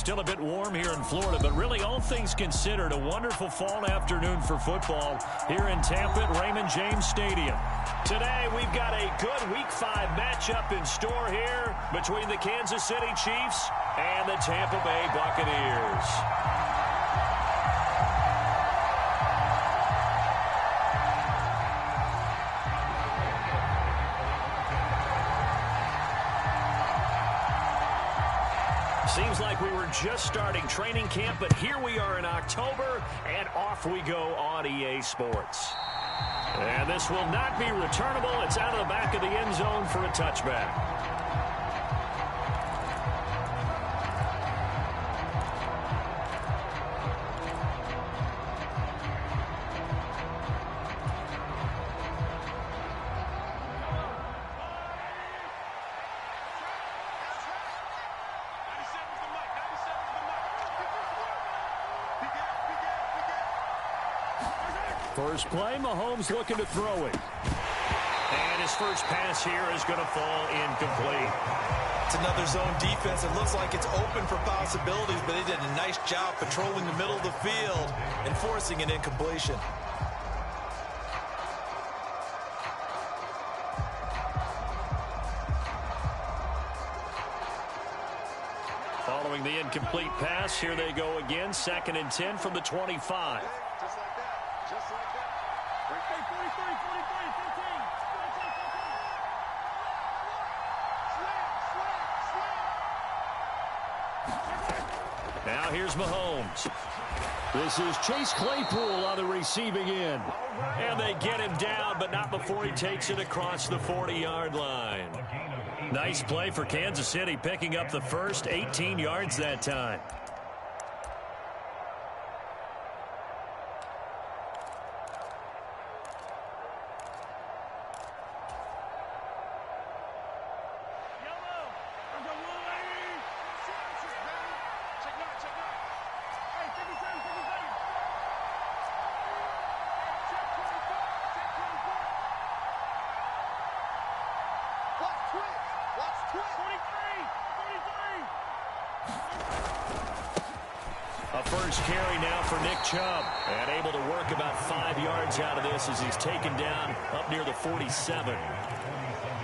still a bit warm here in Florida, but really all things considered, a wonderful fall afternoon for football here in Tampa at Raymond James Stadium. Today, we've got a good Week 5 matchup in store here between the Kansas City Chiefs and the Tampa Bay Buccaneers. Seems like we were just starting training camp, but here we are in October, and off we go on EA Sports. And this will not be returnable. It's out of the back of the end zone for a touchback. First play, Mahomes looking to throw it. And his first pass here is going to fall incomplete. It's another zone defense. It looks like it's open for possibilities, but they did a nice job patrolling the middle of the field and forcing an incompletion. Following the incomplete pass, here they go again. 2nd and 10 from the 25. Now here's Mahomes. This is Chase Claypool on the receiving end. And they get him down, but not before he takes it across the 40-yard line. Nice play for Kansas City, picking up the first 18 yards that time. A first carry now for Nick Chubb. And able to work about 5 yards out of this as he's taken down up near the 47.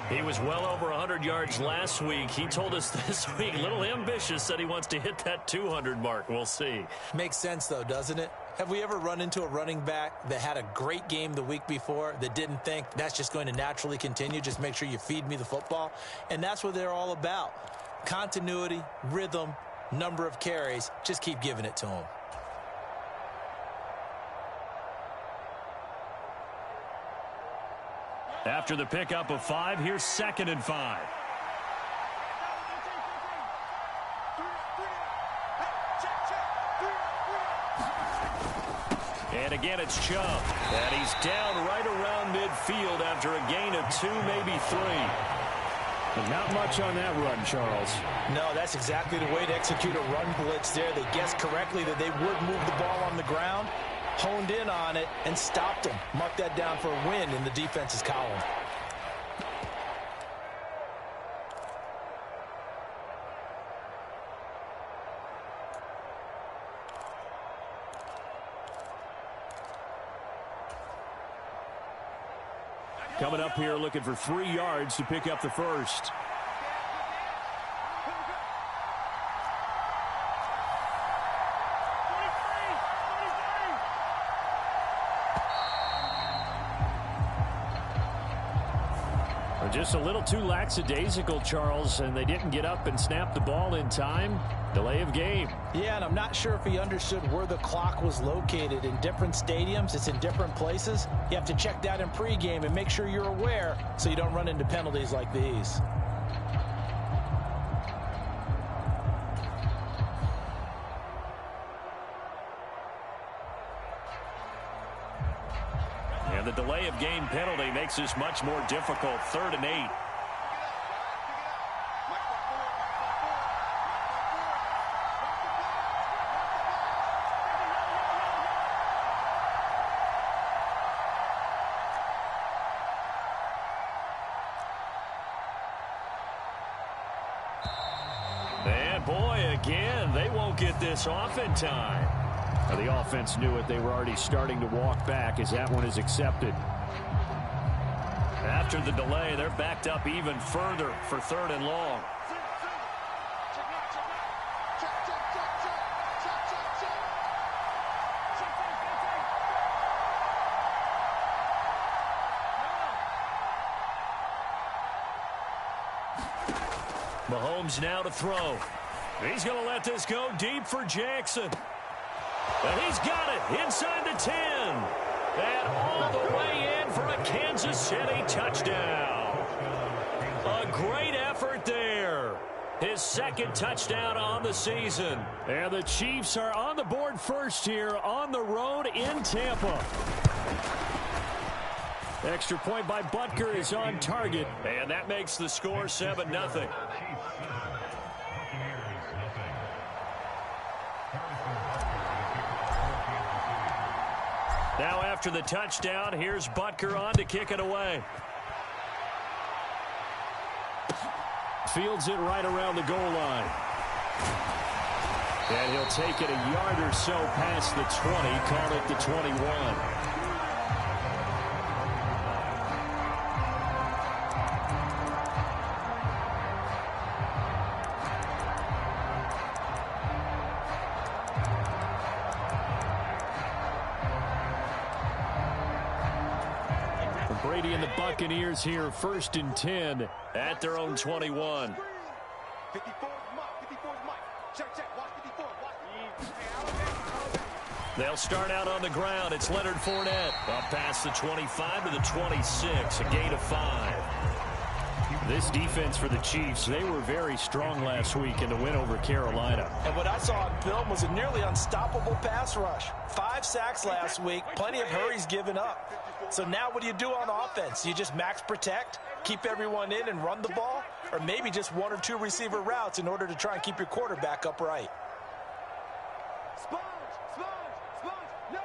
He was well over 100 yards last week. He told us this week, a little ambitious, said he wants to hit that 200 mark. We'll see. Makes sense, though, doesn't it? Have we ever run into a running back that had a great game the week before that didn't think that's just going to naturally continue? Just make sure you feed me the football. And that's what they're all about. Continuity, rhythm, number of carries. Just keep giving it to him. After the pickup of 5, here's 2nd and 5. And again, it's Chubb. And he's down right around midfield after a gain of 2, maybe 3. But not much on that run, Charles. No, that's exactly the way to execute a run blitz there. They guessed correctly that they would move the ball on the ground, honed in on it, and stopped them. Mark that down for a win in the defense's column. Coming up here looking for 3 yards to pick up the first. Just a little too lackadaisical, Charles, and they didn't get up and snap the ball in time. Delay of game. Yeah, and I'm not sure if he understood where the clock was located. In different stadiums, it's in different places. You have to check that in pregame and make sure you're aware so you don't run into penalties like these. And the delay of game penalty makes this much more difficult. 3rd and 8. And boy, again, they won't won't get this off in time. Now, the offense knew it. They were already starting to walk back as that one is accepted. After the delay, they're backed up even further for 3rd and long. Mahomes now to throw. He's going to let this go deep for Jackson. And he's got it inside the 10. And all the way in for a Kansas City touchdown. A great effort there. His 2nd touchdown on the season. And the Chiefs are on the board first here on the road in Tampa. Extra point by Butker is on target. And that makes the score 7-0. Now after the touchdown, here's Butker on to kick it away. Fields it right around the goal line. And he'll take it a yard or so past the 20, call it the 21. Brady and the Buccaneers here, 1st and 10 at their own 21. 54, Mike. Check. Watch 54. They'll start out on the ground. It's Leonard Fournette. Up past the 25 to the 26, a gain of 5. This defense for the Chiefs, they were very strong last week in the win over Carolina. And what I saw on film was a nearly unstoppable pass rush. 5 sacks last week, plenty of hurries given up. So now what do you do on offense? You just max protect, keep everyone in and run the ball, or maybe just 1 or 2 receiver routes in order to try and keep your quarterback upright. Sponge. No.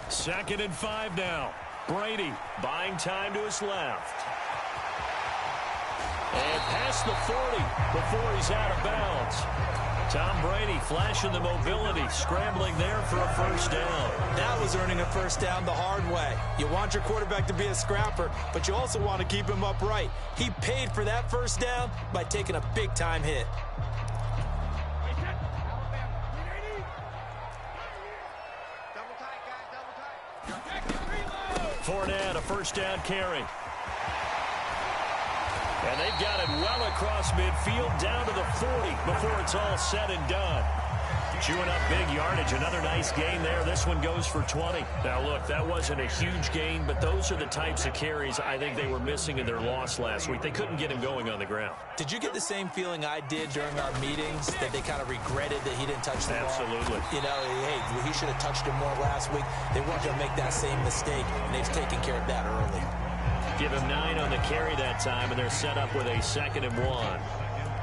2nd and 5 now. Brady buying time to his left. And past the 40 before he's out of bounds. Tom Brady flashing the mobility, scrambling there for a 1st down. That was earning a 1st down the hard way. You want your quarterback to be a scrapper, but you also want to keep him upright. He paid for that 1st down by taking a big-time hit. Fournette, a 1st down carry. And they've got it well across midfield down to the 40 before it's all said and done. Chewing up big yardage. Another nice gain there. This one goes for 20. Now, look, that wasn't a huge gain, but those are the types of carries I think they were missing in their loss last week. They couldn't get him going on the ground. Did you get the same feeling I did during our meetings, that they kind of regretted that he didn't touch the ball? Absolutely. You know, hey, he should have touched him more last week. They weren't going to make that same mistake, and they've taken care of that early. Give him 9 on the carry that time, and they're set up with a 2nd and 1.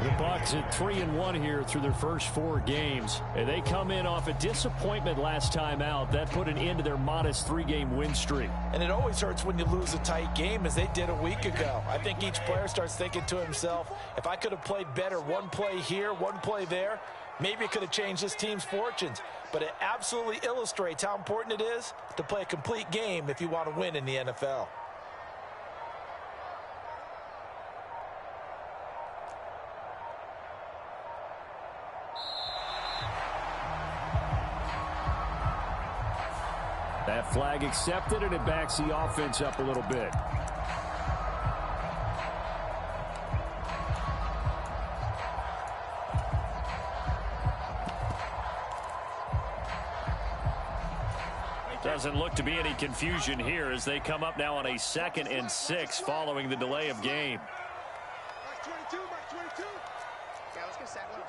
The Bucs at 3-1 here through their first 4 games. And they come in off a disappointment last time out. That put an end to their modest 3-game win streak. And it always hurts when you lose a tight game, as they did a week ago. I think each player starts thinking to himself, if I could have played better 1 play here, 1 play there, maybe it could have changed this team's fortunes. But it absolutely illustrates how important it is to play a complete game if you want to win in the NFL. That flag accepted, and it backs the offense up a little bit. Doesn't look to be any confusion here as they come up now on a 2nd and 6 following the delay of game. Mark 22. Okay, let's get sack lunch.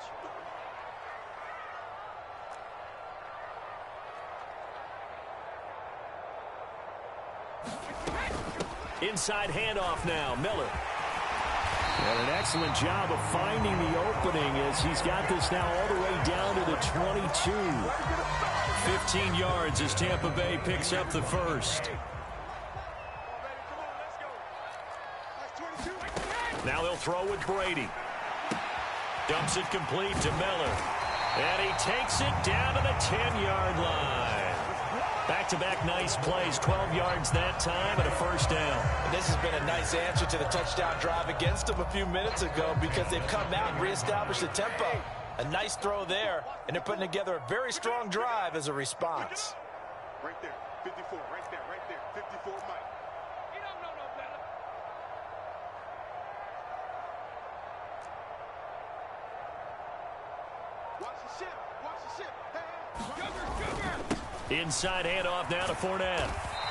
Inside handoff now, Miller. And an excellent job of finding the opening as he's got this now all the way down to the 22. 15 yards as Tampa Bay picks up the 1st. Now they'll throw with Brady. Dumps it complete to Miller. And he takes it down to the 10-yard line. Back-to-back nice plays, 12 yards that time and a first down. And this has been a nice answer to the touchdown drive against them a few minutes ago because they've come out and reestablished the tempo. A nice throw there, and they're putting together a very strong drive as a response. Right there, 54, right there, 54 Mike. You don't know no better. Watch the ship, watch the ship. Hey, Inside handoff now to Fournette.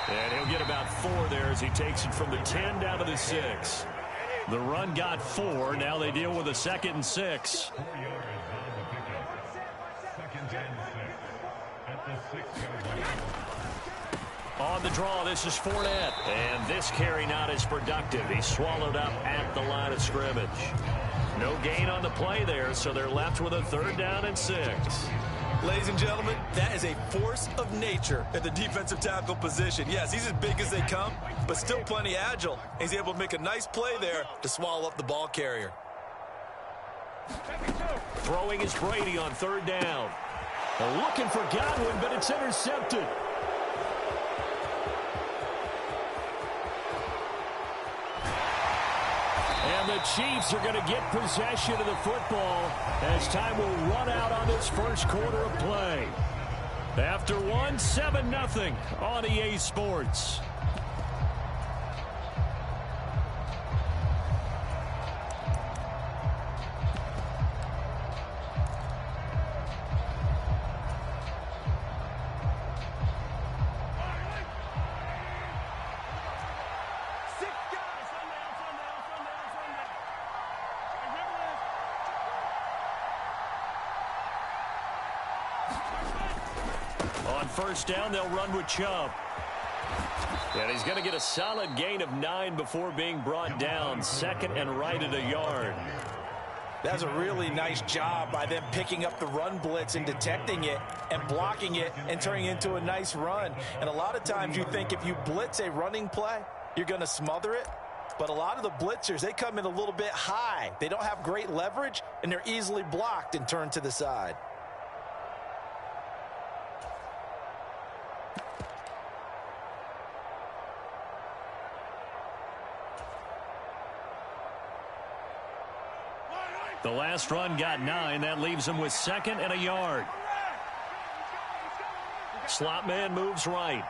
And he'll get about 4 there as he takes it from the 10 down to the 6. The run got 4. Now they deal with a 2nd and 6. On the draw, this is Fournette. And this carry not as productive. He's swallowed up at the line of scrimmage. No gain on the play there, so they're left with a 3rd down and 6. Ladies and gentlemen, that is a force of nature at the defensive tackle position. Yes, he's as big as they come, but still plenty agile. He's able to make a nice play there to swallow up the ball carrier. Throwing is Brady on 3rd down. They're looking for Godwin, but it's intercepted. And the Chiefs are going to get possession of the football as time will run out on this first quarter of play. After one, 7-0 on EA Sports. On 1st down, they'll run with Chubb. And he's going to get a solid gain of 9 before being brought down. 2nd and right at a yard. That's a really nice job by them picking up the run blitz and detecting it and blocking it and turning it into a nice run. And a lot of times you think if you blitz a running play, you're going to smother it. But a lot of the blitzers, they come in a little bit high. They don't have great leverage, and they're easily blocked and turned to the side. The last run got 9. That leaves him with 2nd and a yard. Slot man moves right.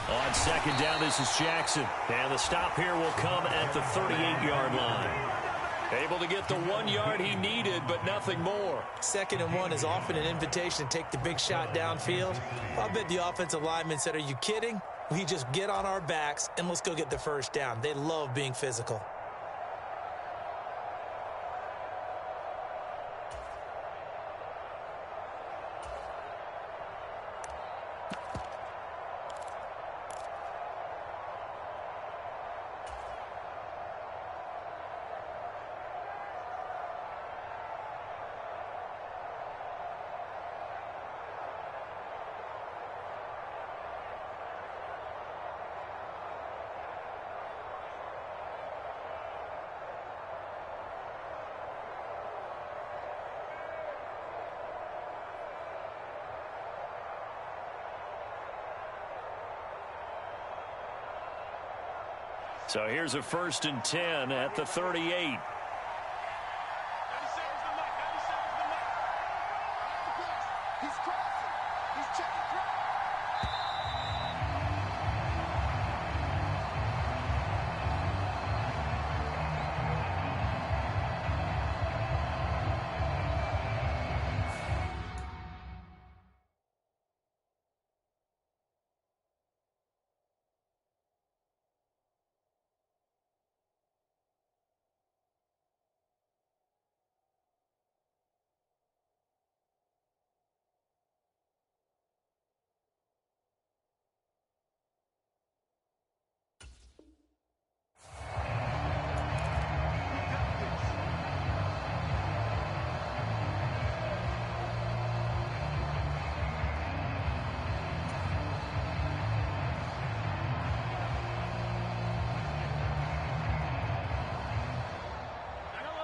On 2nd down, this is Jackson. And the stop here will come at the 38-yard line. Able to get the 1 yard he needed, but nothing more. 2nd and 1 is often an invitation to take the big shot downfield. I bet the offensive linemen said, are you kidding? We just get on our backs and let's go get the 1st down. They love being physical. So here's a 1st and 10 at the 38.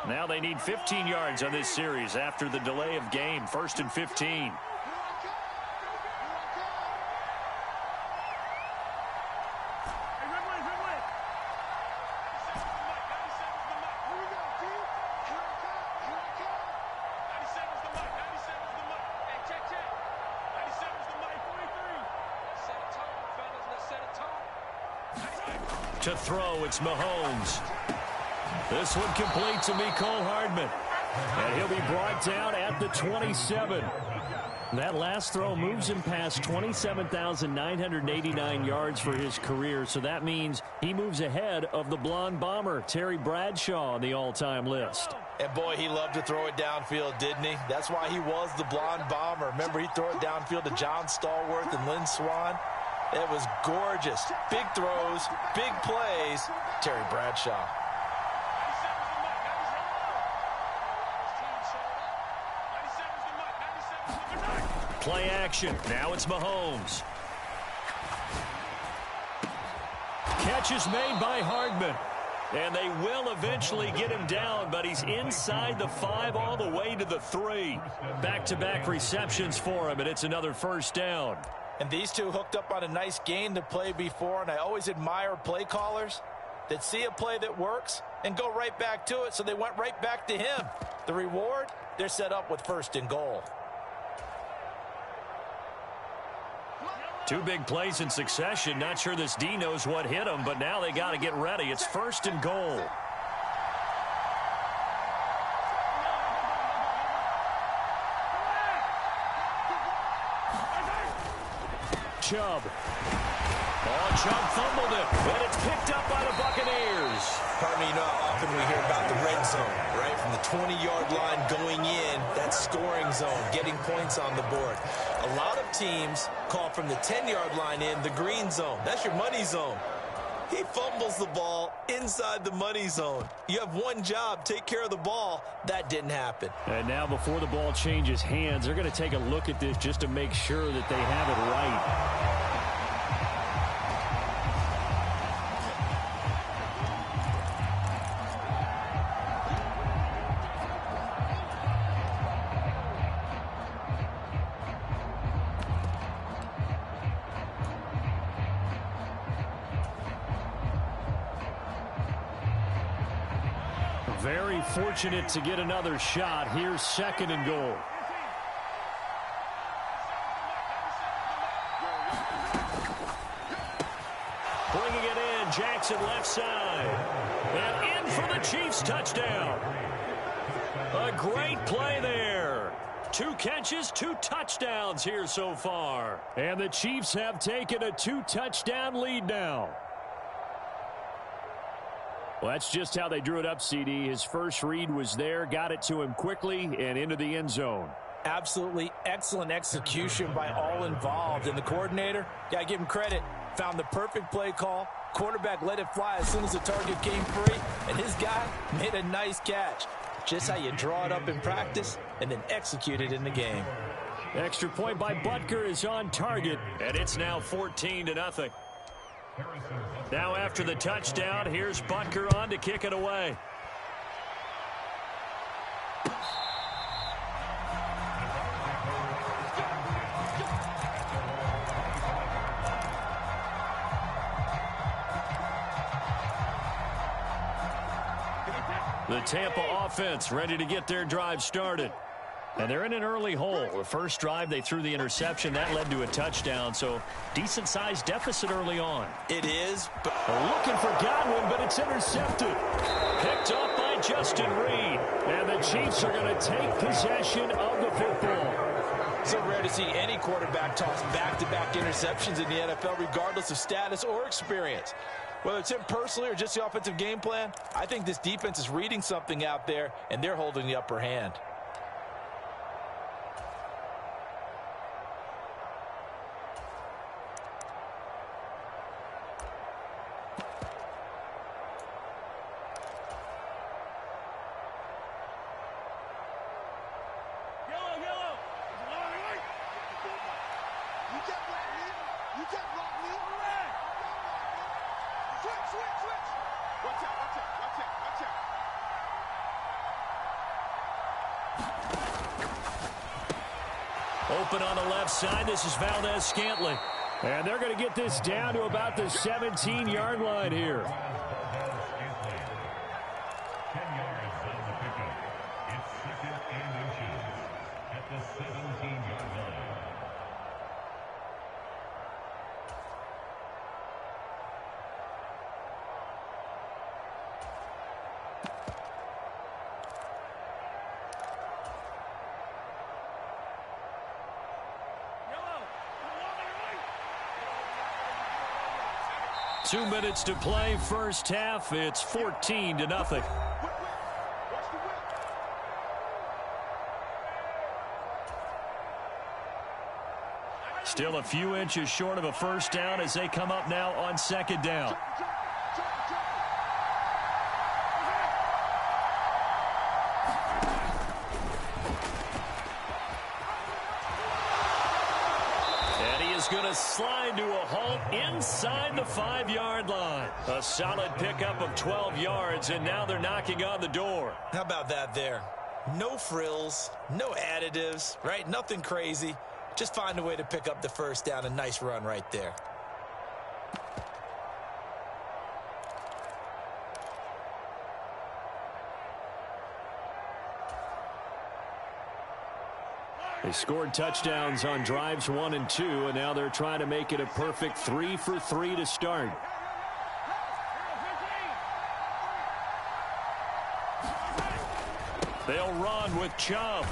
Now they need 15 yards on this series after the delay of game. 1st and 15. To throw, it's Mahomes. This one complete to Mecole Hardman. And he'll be brought down at the 27. That last throw moves him past 27,989 yards for his career. So that means he moves ahead of the blonde bomber, Terry Bradshaw, on the all-time list. And boy, he loved to throw it downfield, didn't he? That's why he was the blonde bomber. Remember, he'd throw it downfield to John Stallworth and Lynn Swann. It was gorgeous. Big throws, big plays. Terry Bradshaw. Play action. Now it's Mahomes. Catch is made by Hardman. And they will eventually get him down, but he's inside the 5 all the way to the 3. Back-to-back receptions for him, and it's another first down. And these two hooked up on a nice game to play before, and I always admire play callers that see a play that works and go right back to it, so they went right back to him. The reward, they're set up with 1st and goal. 2 big plays in succession. Not sure this D knows what hit him, but now they got to get ready. It's 1st and goal. Chubb. Oh, Chubb fumbled it, and it's picked up by the Buccaneers. Pardon me, you know how often we hear about the red zone, right? From the 20-yard line going in, that scoring zone, getting points on the board. A lot of teams call from the 10-yard line in the green zone. That's your money zone. He fumbles the ball inside the money zone. You have one job, take care of the ball. That didn't happen. And now before the ball changes hands, they're going to take a look at this just to make sure that they have it right. Very fortunate to get another shot. Here's 2nd and goal. Bringing it in, Jackson left side. And in for the Chiefs touchdown. A great play there. 2 catches, 2 touchdowns here so far. And the Chiefs have taken a 2-touchdown lead now. Well, that's just how they drew it up, CD. His first read was there, got it to him quickly, and into the end zone. Absolutely excellent execution by all involved. And the coordinator, got to give him credit, found the perfect play call. Quarterback let it fly as soon as the target came free, and his guy made a nice catch. Just how you draw it up in practice and then execute it in the game. Extra point by Butker is on target, and it's now 14-0. Now after the touchdown, here's Butker on to kick it away. The Tampa offense ready to get their drive started. And they're in an early hole. The first drive, they threw the interception. That led to a touchdown, so decent-sized deficit early on. It is. But looking for Godwin, but it's intercepted. Picked up by Justin Reed. And the Chiefs are going to take possession of the football. So rare to see any quarterback toss back-to-back interceptions in the NFL, regardless of status or experience. Whether it's him personally or just the offensive game plan, I think this defense is reading something out there, and they're holding the upper hand. Open on the left side. This is Valdez-Scantling. And they're going to get this down to about the 17-yard line here. 10 yards on the pickup. It's second and inches at the 17-yard line. Two minutes to play first half. It's 14-0. Watch the whip. Still a few inches short of a first down as they come up now on second down. Going to slide to a halt inside the 5-yard line. A solid pickup of 12 yards, and now they're knocking on the door. How about that there? No frills, no additives, right? Nothing crazy. Just find a way to pick up the first down. A nice run right there. They scored touchdowns on drives 1 and 2, and now they're trying to make it a perfect 3 for 3 to start. They'll run with Chubb.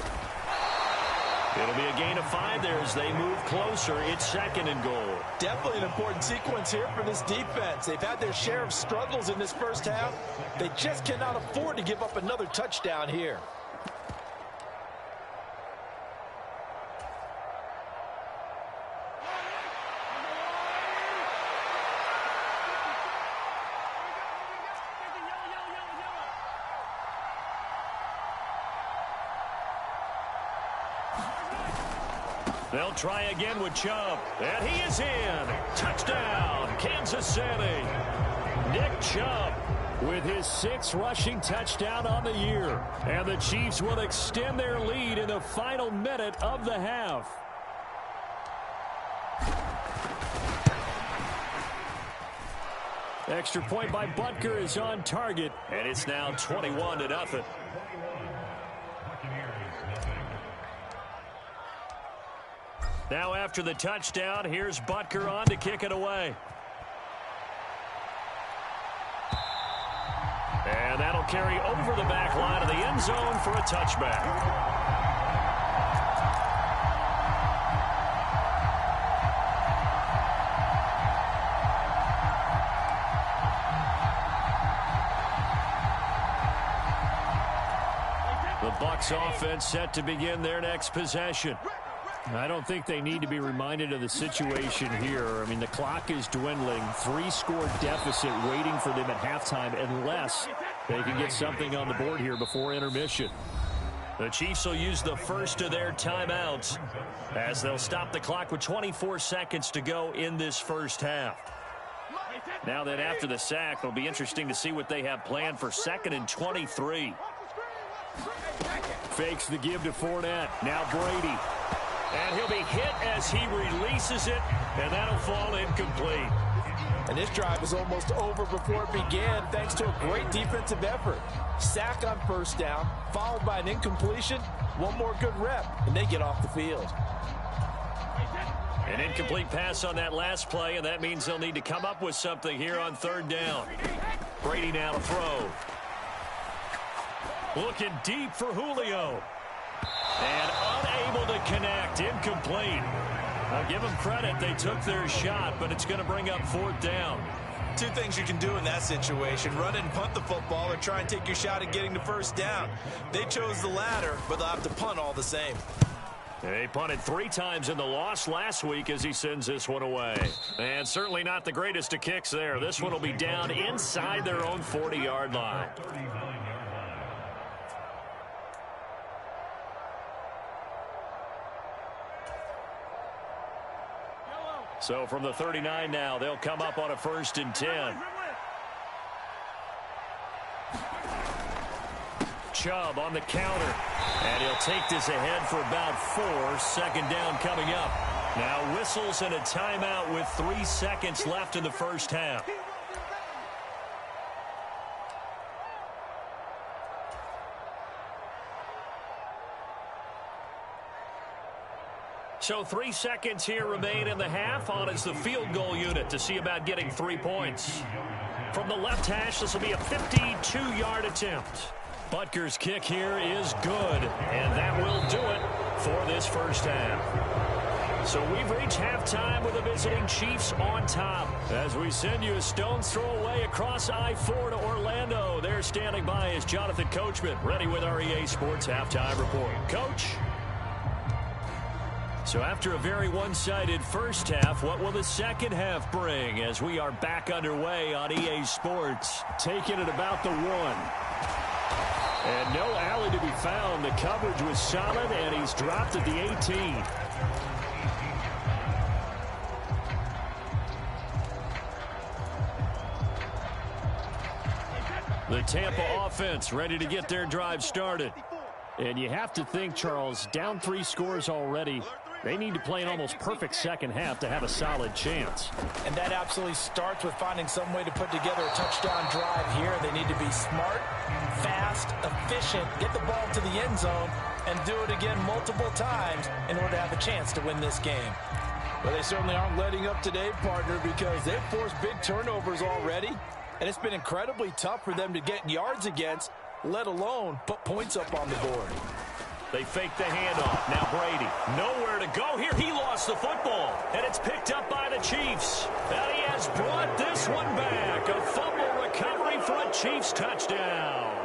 It'll be a gain of 5 there as they move closer. It's second and goal. Definitely an important sequence here for this defense. They've had their share of struggles in this first half. They just cannot afford to give up another touchdown here. They'll try again with Chubb. And he is in. Touchdown, Kansas City. Nick Chubb with his 6th rushing touchdown on the year. And the Chiefs will extend their lead in the final minute of the half. Extra point by Butker is on target. And it's now 21-0. Now after the touchdown, here's Butker on to kick it away. And that'll carry over the back line of the end zone for a touchback. The Bucs offense set to begin their next possession. I don't think they need to be reminded of the situation here. I mean, the clock is dwindling. 3-score deficit waiting for them at halftime unless they can get something on the board here before intermission. The Chiefs will use the first of their timeouts as they'll stop the clock with 24 seconds to go in this first half. Now then, after the sack, it'll be interesting to see what they have planned for 2nd and 23. Fakes the give to Fournette. Now Brady. And he'll be hit as he releases it, and that'll fall incomplete. And this drive is almost over before it began thanks to a great defensive effort. Sack on first down, followed by an incompletion. One more good rep, and they get off the field. An incomplete pass on that last play, and that means they'll need to come up with something here on 3rd down. Brady now to throw. Looking deep for Julio. And unable to connect, incomplete. I'll give them credit, they took their shot, but it's going to bring up 4th down. Two things you can do in that situation: run and punt the football, or try and take your shot at getting the first down. They chose the latter, but they'll have to punt all the same. They punted 3 times in the loss last week as he sends this one away. And certainly not the greatest of kicks there. This one will be down inside their own 40-yard line. So from the 39 now, they'll come up on a 1st and 10. Chubb on the counter. And he'll take this ahead for about 4. Second down coming up. Now whistles and a timeout with 3 seconds left in the first half. So 3 seconds here remain in the half. On is the field goal unit to see about getting 3 points. From the left hash, this will be a 52-yard attempt. Butker's kick here is good, and that will do it for this first half. So we've reached halftime with the visiting Chiefs on top. As we send you a stone's throw away across I-4 to Orlando. There standing by is Jonathan Coachman, ready with our EA Sports Halftime Report. Coach? So after a very one-sided first half, what will the second half bring as we are back underway on EA Sports? Taking it about the 1. And no alley to be found. The coverage was solid, and he's dropped at the 18. The Tampa offense ready to get their drive started. And you have to think, Charles, down 3 scores already. They need to play an almost perfect second half to have a solid chance. And that absolutely starts with finding some way to put together a touchdown drive here. They need to be smart, fast, efficient, get the ball to the end zone, and do it again multiple times in order to have a chance to win this game. Well, they certainly aren't letting up today, partner, because they've forced big turnovers already, and it's been incredibly tough for them to get yards against, let alone put points up on the board. They fake the handoff. Now Brady. Nowhere to go here. He lost the football. And it's picked up by the Chiefs. And he has brought this one back. A fumble recovery for a Chiefs touchdown.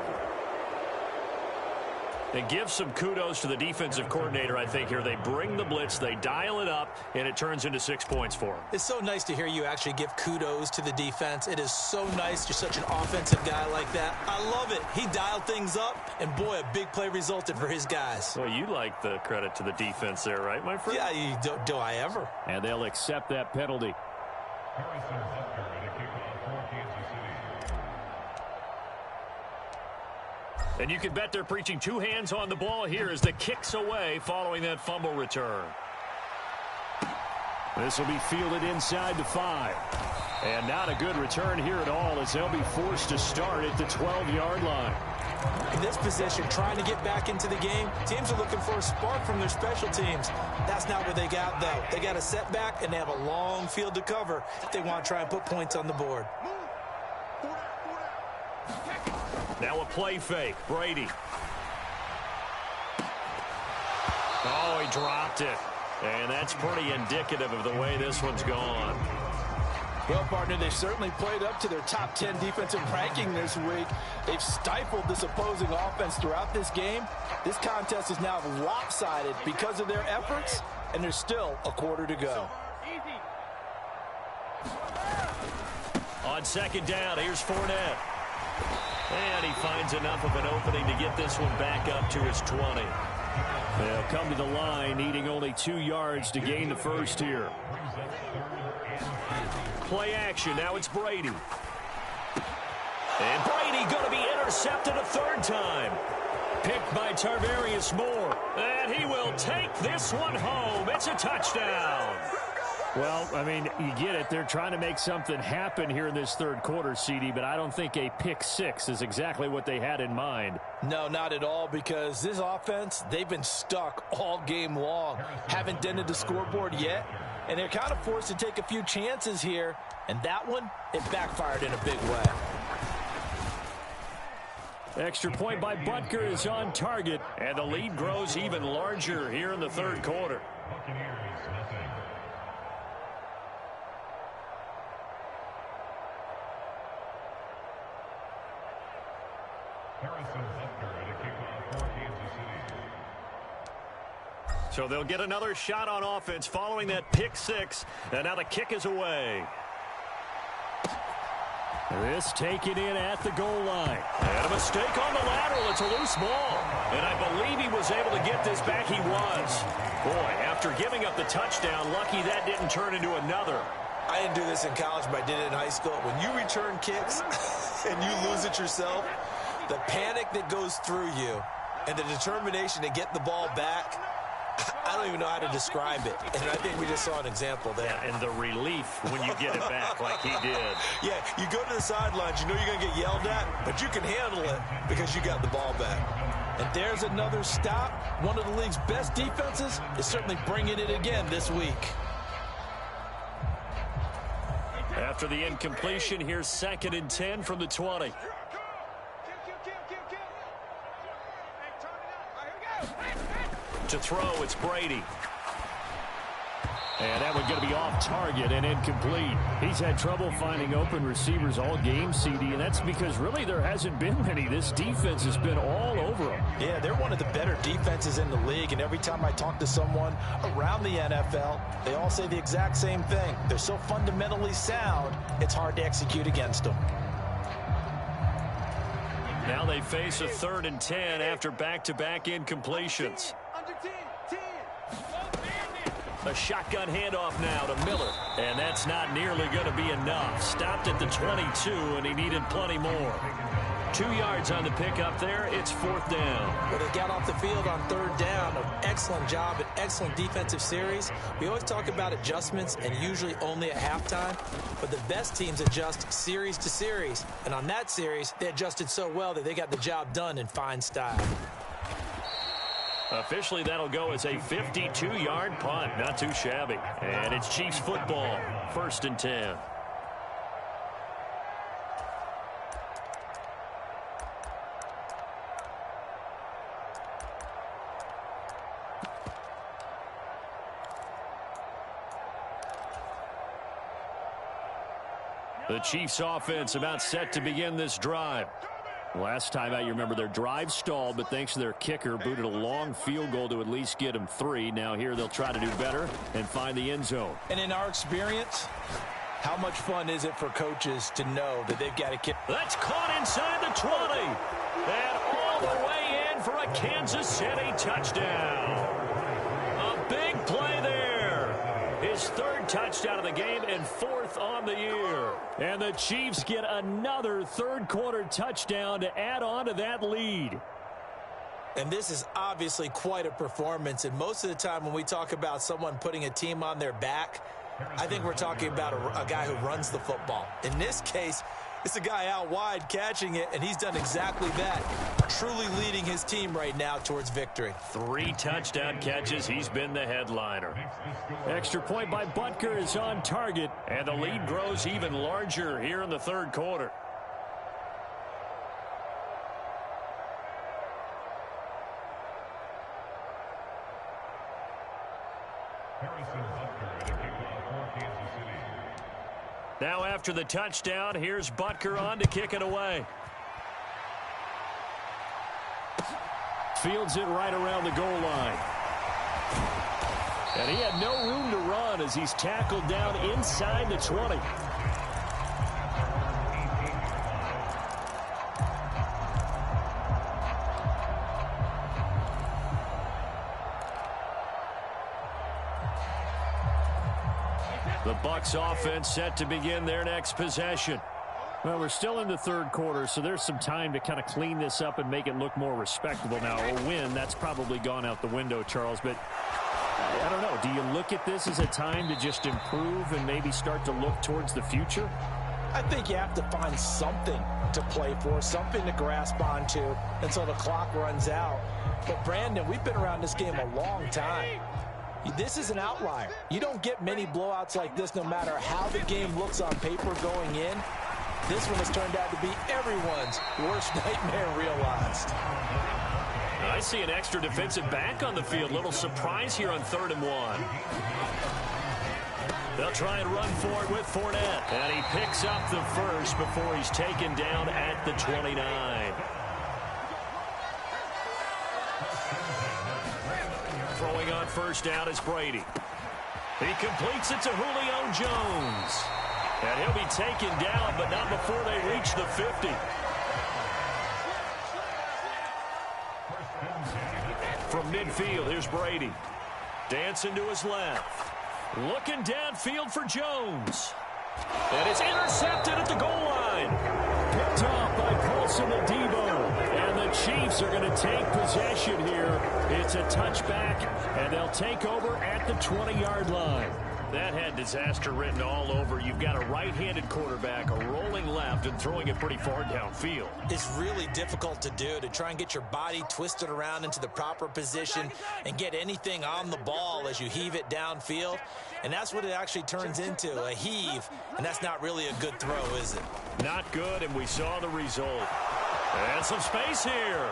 And give some kudos to the defensive coordinator, I think, here. They bring the blitz, they dial it up, and it turns into 6 points for them. It's so nice to hear you actually give kudos to the defense. It is so nice. You're such an offensive guy like that. I love it. He dialed things up, and boy, a big play resulted for his guys. Well, you like the credit to the defense there, right, my friend? Yeah, do I ever? And they'll accept that penalty. Harrison Butker at a kickoff for Kansas City. And you can bet they're preaching 2 hands on the ball here as the kick's away following that fumble return. This will be fielded inside the 5. And not a good return here at all as they'll be forced to start at the 12-yard line. In this position, trying to get back into the game, teams are looking for a spark from their special teams. That's not what they got, though. They got a setback, and they have a long field to cover if they want to try and put points on the board. Now a play fake. Brady. Oh, he dropped it. And that's pretty indicative of the way this one's gone. Well, partner, they certainly played up to their top 10 defensive ranking this week. They've stifled this opposing offense throughout this game. This contest is now lopsided because of their efforts, and there's still a quarter to go. On second down, here's Fournette. And he finds enough of an opening to get this one back up to his 20. They'll come to the line, needing only 2 yards to gain the first here. Play action. Now it's Brady. And Brady going to be intercepted a 3rd time. Picked by Tarvarius Moore. And he will take this one home. It's a touchdown. Well, I mean, you get it. They're trying to make something happen here in this 3rd quarter, CD, but I don't think a pick 6 is exactly what they had in mind. No, not at all, because this offense, they've been stuck all game long. Haven't dented the scoreboard yet, and they're kind of forced to take a few chances here, and that one, it backfired in a big way. Extra point by Butker is on target, and the lead grows even larger here in the 3rd quarter. Buccaneers, nothing. Harrison Butker at a kickoff for Kansas City. So they'll get another shot on offense following that pick 6, and now the kick is away. This taken in at the goal line. And a mistake on the lateral. It's a loose ball. And I believe he was able to get this back. He was. Boy, after giving up the touchdown, lucky that didn't turn into another. I didn't do this in college, but I did it in high school. When you return kicks and you lose it yourself, The panic that goes through you and the determination to get the ball back, I don't even know how to describe it. And I think we just saw an example there. Yeah, and the relief when you get it back like he did. Yeah, you go to the sidelines, you know you're going to get yelled at, but you can handle it because you got the ball back. And there's another stop. One of the league's best defenses is certainly bringing it again this week. After the incompletion, here's 2nd and 10 from the 20. To throw, it's Brady. And that one going to be off target and incomplete. He's had trouble finding open receivers all game, CD, and that's because really there hasn't been many. This defense has been all over them. Yeah, they're one of the better defenses in the league, and every time I talk to someone around the NFL, they all say the exact same thing. They're so fundamentally sound, it's hard to execute against them. Now they face a 3rd and 10 after back-to-back incompletions. A shotgun handoff now to Miller. And that's not nearly going to be enough. Stopped at the 22, and he needed plenty more. 2 yards on the pickup there. It's 4th down. Well, they got off the field on 3rd down. An excellent job, an excellent defensive series. We always talk about adjustments, and usually only at halftime. But the best teams adjust series to series. And on that series, they adjusted so well that they got the job done in fine style. Officially, that'll go as a 52-yard punt. Not too shabby. And it's Chiefs football. 1st and 10. The Chiefs offense about set to begin this drive. Last time out, you remember their drive stalled, but thanks to their kicker, booted a long field goal to at least get them 3. Now here they'll try to do better and find the end zone. And in our experience, how much fun is it for coaches to know that they've got to kick? That's caught inside the 20. And all the way in for a Kansas City touchdown. A big play there. His 3rd touchdown of the game and 4th on the year. And the Chiefs get another 3rd quarter touchdown to add on to that lead. And this is obviously quite a performance. And most of the time when we talk about someone putting a team on their back, I think we're talking about a guy who runs the football. In this case, it's a guy out wide catching it, and he's done exactly that, truly leading his team right now towards victory. 3 touchdown catches. He's been the headliner. Extra point by Butker is on target, and the lead grows even larger here in the 3rd quarter. Now after the touchdown, here's Butker on to kick it away. Fields it right around the goal line. And he had no room to run as he's tackled down inside the 20. The Bucs offense set to begin their next possession. Well, we're still in the 3rd quarter, so there's some time to kind of clean this up and make it look more respectable. Now, a win, that's probably gone out the window, Charles, but I don't know. Do you look at this as a time to just improve and maybe start to look towards the future? I think you have to find something to play for, something to grasp onto until the clock runs out. But, Brandon, we've been around this game a long time. This is an outlier. You don't get many blowouts like this no matter how the game looks on paper going in. This one has turned out to be everyone's worst nightmare realized. I see an extra defensive back on the field. Little surprise here on 3rd and 1. They'll try and run for it with Fournette. And he picks up the first before he's taken down at the 29. Throwing on 1st down is Brady. He completes it to Julio Jones. And he'll be taken down, but not before they reach the 50. From midfield, here's Brady. Dancing to his left. Looking downfield for Jones. And it's intercepted at the goal line. Picked off by Paulson Adebo. Chiefs are going to take possession here. It's a touchback, and they'll take over at the 20-yard line. That had disaster written all over. You've got a right-handed quarterback, a rolling left, and throwing it pretty far downfield. It's really difficult to do, to try and get your body twisted around into the proper position and get anything on the ball as you heave it downfield. And that's what it actually turns into, a heave. And that's not really a good throw, is it? Not good, and we saw the result. And some space here.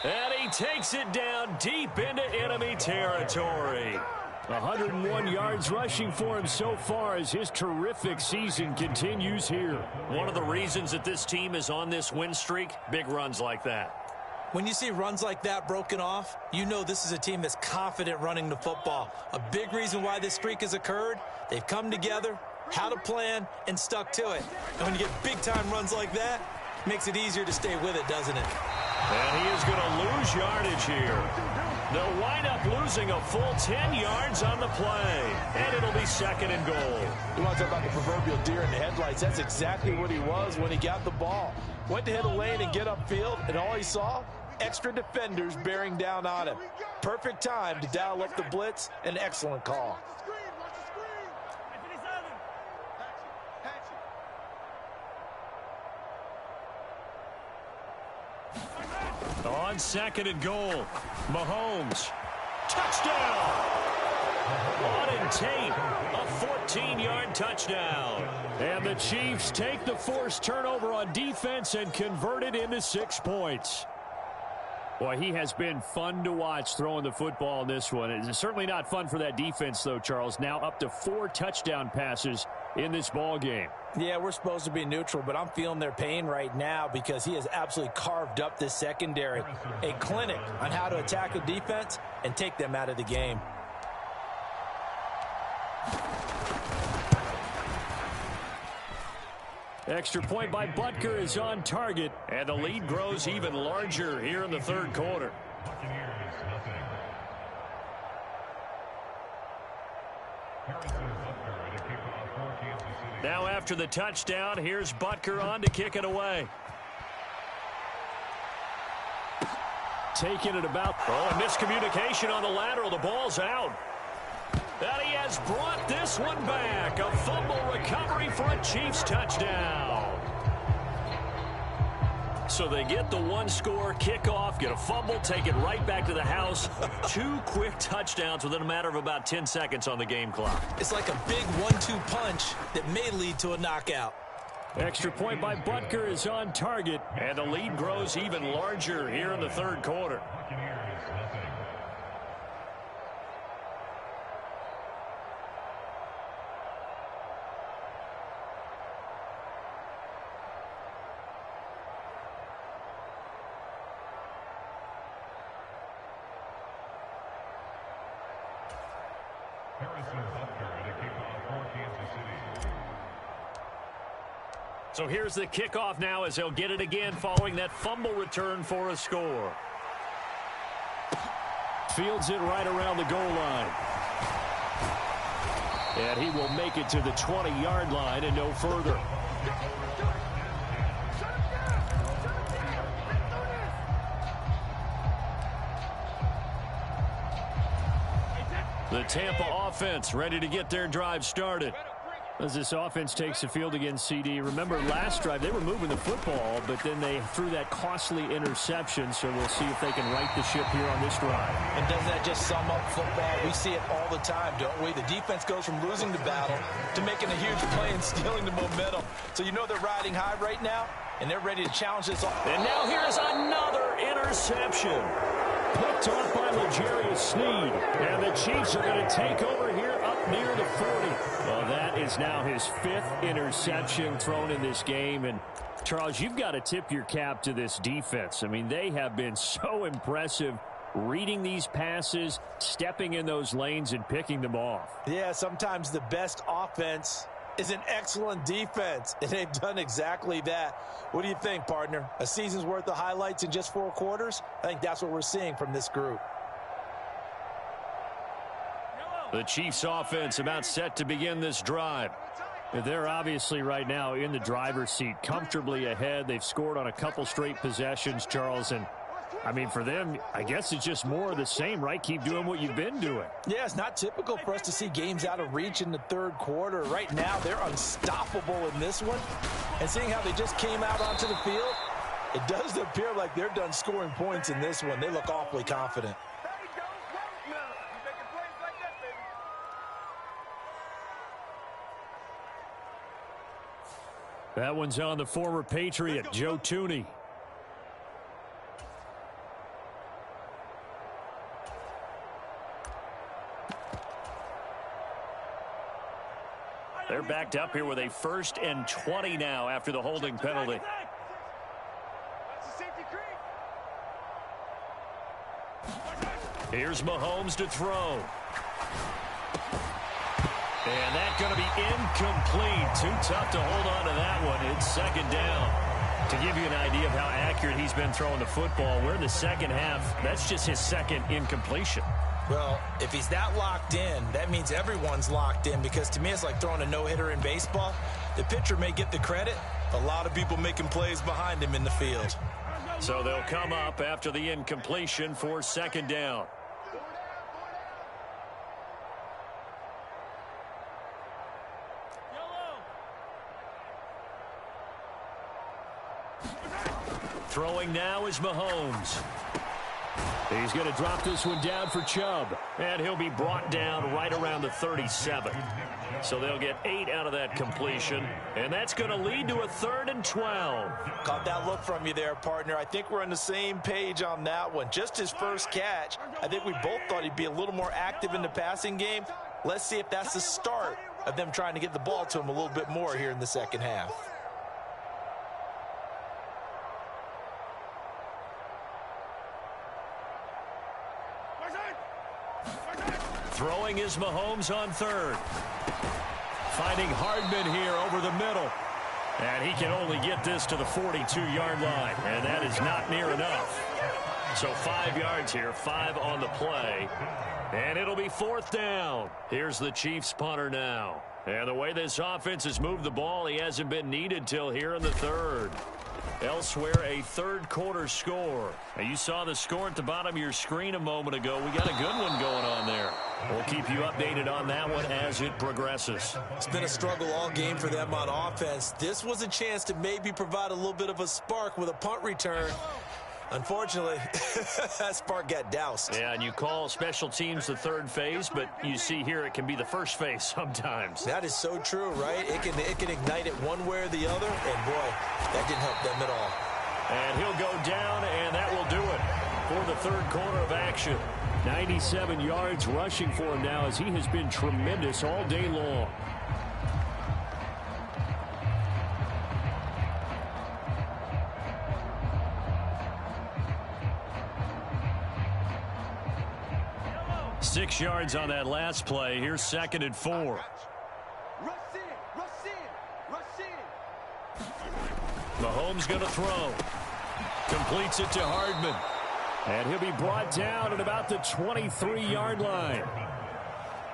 And he takes it down deep into enemy territory. 101 yards rushing for him so far as his terrific season continues here. One of the reasons that this team is on this win streak, big runs like that. When you see runs like that broken off, you know this is a team that's confident running the football. A big reason why this streak has occurred, they've come together, had a plan, and stuck to it. And when you get big-time runs like that, it makes it easier to stay with it, doesn't it? And he is going to lose yardage here. They'll wind up losing a full 10 yards on the play. And it'll be 2nd and goal. You want to talk about the proverbial deer in the headlights. That's exactly what he was when he got the ball. Went to hit a lane and get upfield, and all he saw, extra defenders bearing down on him. Perfect time to dial up the blitz. An excellent call. On 2nd and goal, Mahomes. Touchdown! Auden Tate, a 14-yard touchdown. And the Chiefs take the forced turnover on defense and convert it into 6 points. Boy, he has been fun to watch throwing the football in this one. It's certainly not fun for that defense, though, Charles. Now up to 4 touchdown passes in this ball game. Yeah, we're supposed to be neutral, but I'm feeling their pain right now because he has absolutely carved up this secondary. A clinic on how to attack a defense and take them out of the game. Extra point by Butker is on target. And the lead grows even larger here in the 3rd quarter. Now after the touchdown, here's Butker on to kick it away. Taking it about. Oh, a miscommunication on the lateral. The ball's out. And he has brought this one back. A fumble recovery for a Chiefs touchdown. So they get the 1-score kickoff, get a fumble, take it right back to the house. 2 quick touchdowns within a matter of about 10 seconds on the game clock. It's like a big 1-2 punch that may lead to a knockout. Extra point by Butker is on target. And the lead grows even larger here in the 3rd quarter. So here's the kickoff now as they'll get it again following that fumble return for a score. Fields it right around the goal line. And he will make it to the 20-yard line and no further. The Tampa offense ready to get their drive started. As this offense takes the field against CD. Remember last drive they were moving the football, but then they threw that costly interception. So we'll see if they can right the ship here on this drive. And doesn't that just sum up football? We see it all the time, don't we? The defense goes from losing the battle to making a huge play and stealing the momentum. So you know they're riding high right now, and they're ready to challenge this. And now here's another interception. Picked off by L'Jarius Sneed. And the Chiefs are going to take over here up near the 40. Well, that is now his 5th interception thrown in this game. And, Charles, you've got to tip your cap to this defense. I mean, they have been so impressive reading these passes, stepping in those lanes, and picking them off. Yeah, sometimes the best offense is an excellent defense, and they've done exactly that. What do you think, partner? A season's worth of highlights in just 4 quarters? I think that's what we're seeing from this group. The Chiefs offense about set to begin this drive. They're obviously right now in the driver's seat, comfortably ahead. They've scored on a couple straight possessions, Charles. And, I mean, for them, I guess it's just more of the same, right? Keep doing what you've been doing. Yeah, it's not typical for us to see games out of reach in the third quarter. Right now, they're unstoppable in this one. And seeing how they just came out onto the field, it does appear like they're done scoring points in this one. They look awfully confident. That one's on the former Patriot, Joe Thuney. They're backed up here with a 1st and 20 now after the holding penalty. Here's Mahomes to throw. And that's going to be incomplete. Too tough to hold on to that one. It's 2nd down. To give you an idea of how accurate he's been throwing the football, we're in the second half. That's just his 2nd incompletion. Well, if he's that locked in, that means everyone's locked in, because to me it's like throwing a no-hitter in baseball. The pitcher may get the credit, a lot of people making plays behind him in the field. So they'll come up after the incompletion for 2nd down. Throwing now is Mahomes. He's going to drop this one down for Chubb. And he'll be brought down right around the 37. So they'll get 8 out of that completion. And that's going to lead to a 3rd and 12. Caught that look from you there, partner. I think we're on the same page on that one. Just his first catch. I think we both thought he'd be a little more active in the passing game. Let's see if that's the start of them trying to get the ball to him a little bit more here in the second half. Throwing is Mahomes on 3rd. Finding Hardman here over the middle. And he can only get this to the 42-yard line. And that is not near enough. So 5 yards here, 5 on the play. And it'll be 4th down. Here's the Chiefs punter now. And the way this offense has moved the ball, he hasn't been needed till here in the 3rd. Elsewhere, a 3rd quarter score. Now, you saw the score at the bottom of your screen a moment ago. We got a good one going on there. We'll keep you updated on that one as it progresses. It's been a struggle all game for them on offense. This was a chance to maybe provide a little bit of a spark with a punt return. Unfortunately, that spark got doused. Yeah, and you call special teams the 3rd phase, but you see here it can be the 1st phase sometimes. That is so true, right? It can ignite it one way or the other, and boy, that didn't help them at all. And he'll go down, and that will do it for the 3rd quarter of action. 97 yards rushing for him now, as he has been tremendous all day long. Six yards on that last play. Here's 2nd and 4. Mahomes going to throw. Completes it to Hardman. And he'll be brought down at about the 23-yard line.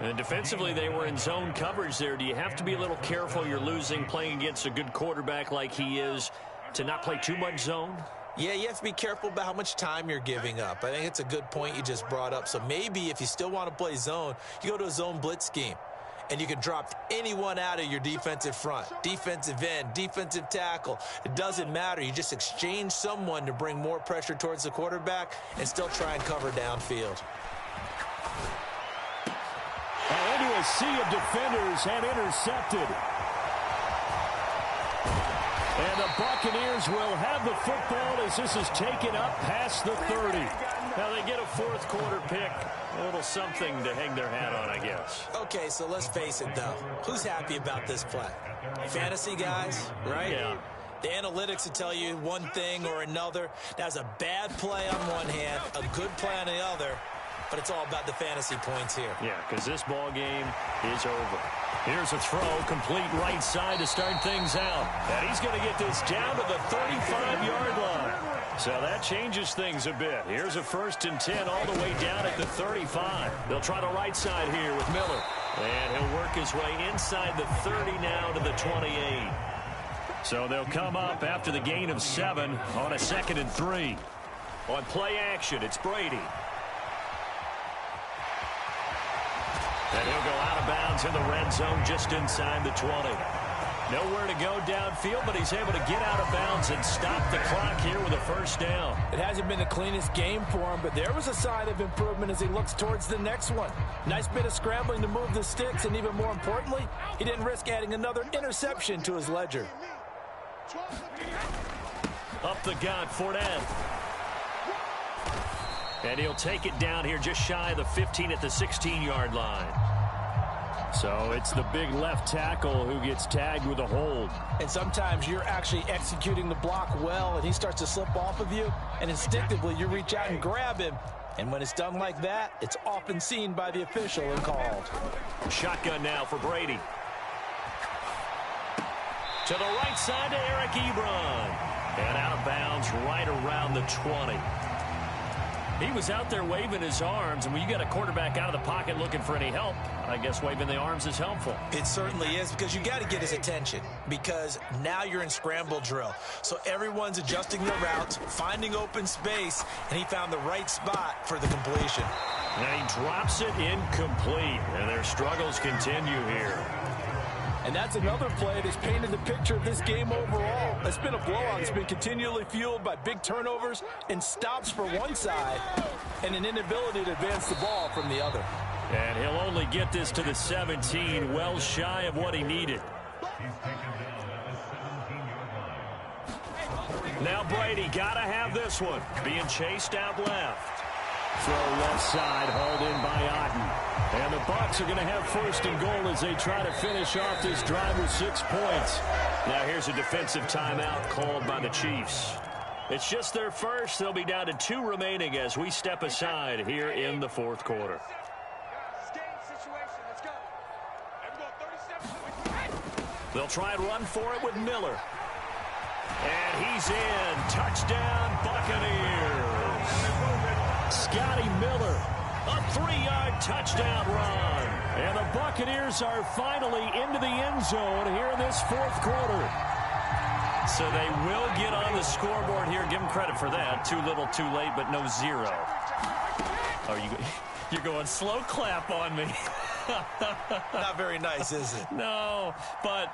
And defensively, they were in zone coverage there. Do you have to be a little careful? You're losing, playing against a good quarterback like he is, to not play too much zone? Yeah, you have to be careful about how much time you're giving up. I think it's a good point you just brought up. So maybe if you still want to play zone, you go to a zone blitz scheme. And you can drop anyone out of your defensive front, defensive end, defensive tackle. It doesn't matter. You just exchange someone to bring more pressure towards the quarterback and still try and cover downfield. And into a sea of defenders and intercepted. And the Buccaneers will have the football as this is taken up past the 30. Now they get a 4th quarter pick. A little something to hang their hat on, I guess. Okay, so let's face it, though. Who's happy about this play? Fantasy guys, right? Yeah. The analytics will tell you one thing or another. That's a bad play on one hand, a good play on the other, but it's all about the fantasy points here. Yeah, because this ball game is over. Here's a throw, complete right side to start things out. And he's going to get this down to the 35-yard line. So that changes things a bit. Here's a 1st and 10 all the way down at the 35. They'll try the right side here with Miller. And he'll work his way inside the 30 now to the 28. So they'll come up after the gain of 7 on a 2nd and 3. On play action, it's Brady. And he'll go out of bounds in the red zone just inside the 20. Nowhere to go downfield, but he's able to get out of bounds and stop the clock here with a 1st down. It hasn't been the cleanest game for him, but there was a sign of improvement as he looks towards the next one. Nice bit of scrambling to move the sticks, and even more importantly, he didn't risk adding another interception to his ledger. Up the gut, Fournette. And he'll take it down here just shy of the 15 at the 16-yard line. So it's the big left tackle who gets tagged with a hold. And sometimes you're actually executing the block well, and he starts to slip off of you, and instinctively you reach out and grab him. And when it's done like that, it's often seen by the official and called. Shotgun now for Brady. To the right side to Eric Ebron. And out of bounds right around the 20. He was out there waving his arms, and when you got a quarterback out of the pocket looking for any help, I guess waving the arms is helpful. It certainly is, because you got to get his attention, because now you're in scramble drill. So everyone's adjusting their routes, finding open space, and he found the right spot for the completion. And he drops it incomplete, and their struggles continue here. And that's another play that's painted the picture of this game overall. It's been a blowout. It's been continually fueled by big turnovers and stops for one side and an inability to advance the ball from the other. And he'll only get this to the 17, well shy of what he needed. Now Brady got to have this one. Being chased out left. Throw left side, hauled in by Otten. And the Bucs are going to have 1st and goal as they try to finish off this drive with 6 points. Now here's a defensive timeout called by the Chiefs. It's just their first. They'll be down to 2 remaining as we step aside here in the 4th quarter. They'll try and run for it with Miller. And he's in. Touchdown, Buccaneers. Scotty Miller. A 3-yard touchdown run. And the Buccaneers are finally into the end zone here in this 4th quarter. So they will get on the scoreboard here. Give them credit for that. Too little, too late, but no 0. You're going slow clap on me. Not very nice, is it? No, but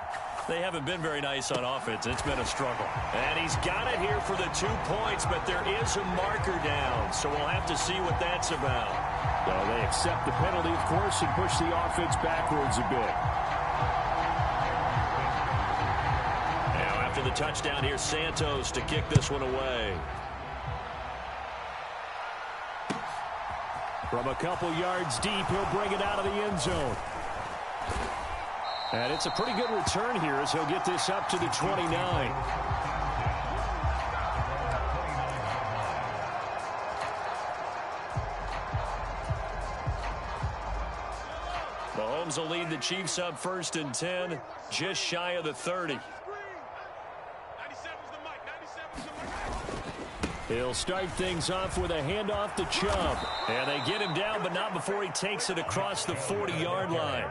they haven't been very nice on offense. It's been a struggle. And he's got it here for the 2 points, but there is a marker down, so we'll have to see what that's about. Well, they accept the penalty, of course, and push the offense backwards a bit. Now, after the touchdown, here's Santos to kick this one away. From a couple yards deep, he'll bring it out of the end zone. And it's a pretty good return here as he'll get this up to the 29. Mahomes will lead the Chiefs up 1st and 10, just shy of the 30. He'll start things off with a handoff to Chubb. And they get him down, but not before he takes it across the 40-yard line.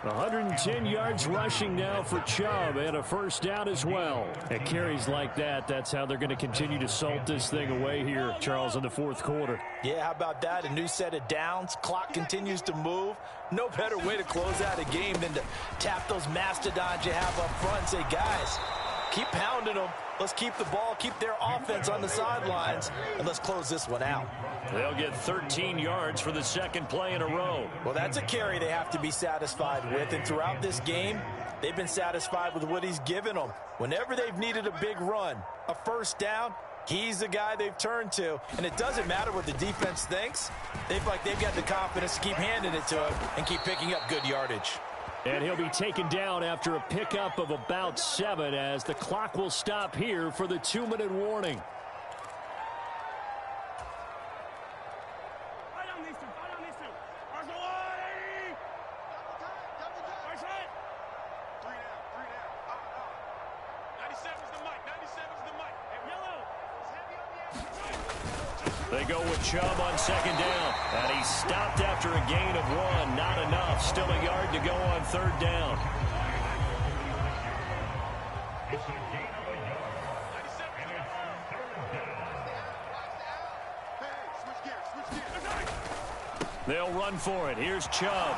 110 yards rushing now for Chubb, and a 1st down as well. At carries like that, that's how they're going to continue to salt this thing away here, Charles, in the 4th quarter. Yeah, how about that? A new set of downs. Clock continues to move. No better way to close out a game than to tap those mastodons you have up front and say, guys, keep pounding them. Let's keep the ball, keep their offense on the sidelines, and let's close this one out. They'll get 13 yards for the 2nd play in a row. Well, that's a carry they have to be satisfied with, and throughout this game, they've been satisfied with what he's given them. Whenever they've needed a big run, a 1st down, he's the guy they've turned to, and it doesn't matter what the defense thinks. They've got the confidence to keep handing it to him and keep picking up good yardage. And he'll be taken down after a pickup of about 7 as the clock will stop here for the 2-minute warning. They go with Chubb on second down. And he stopped after a gain of 1. Not enough. Still a yard to go on third down. It's a gain of a yard. And it's third down. Hey, switch gears. They'll run for it. Here's Chubb.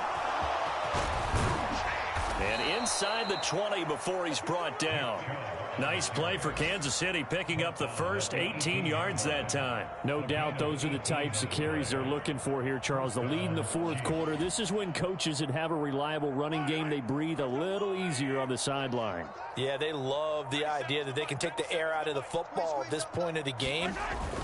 And inside the 20 before he's brought down. Nice play for Kansas City, picking up the first 18 yards that time. No doubt those are the types of carries they're looking for here, Charles. The lead in the fourth quarter. This is when coaches that have a reliable running game, they breathe a little easier on the sideline. Yeah, they love the idea that they can take the air out of the football at this point of the game.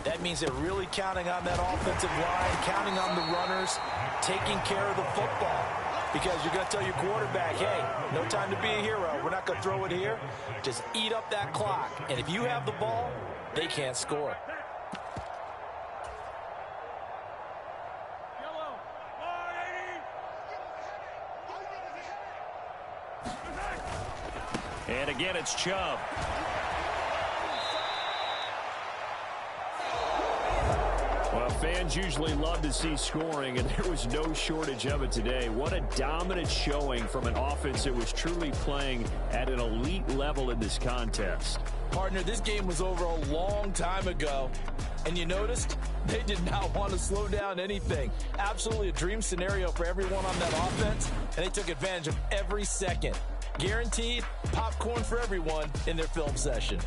That means they're really counting on that offensive line, counting on the runners, taking care of the football. Because you're going to tell your quarterback, hey, no time to be a hero. We're not going to throw it here. Just eat up that clock. And if you have the ball, they can't score. And again, it's Chubb. Well, fans usually love to see scoring, and there was no shortage of it today. What a dominant showing from an offense that was truly playing at an elite level in this contest. Partner, this game was over a long time ago, and you noticed they did not want to slow down anything. Absolutely a dream scenario for everyone on that offense, and they took advantage of every second. Guaranteed popcorn for everyone in their film session.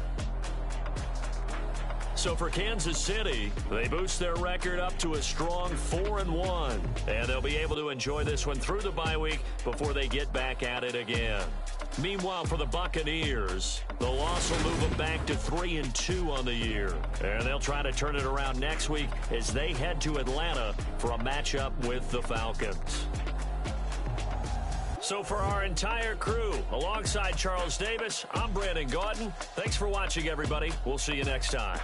So for Kansas City, they boost their record up to a strong 4-1. And they'll be able to enjoy this one through the bye week before they get back at it again. Meanwhile, for the Buccaneers, the loss will move them back to 3-2 on the year. And they'll try to turn it around next week as they head to Atlanta for a matchup with the Falcons. So for our entire crew, alongside Charles Davis, I'm Brandon Gaudin. Thanks for watching, everybody. We'll see you next time.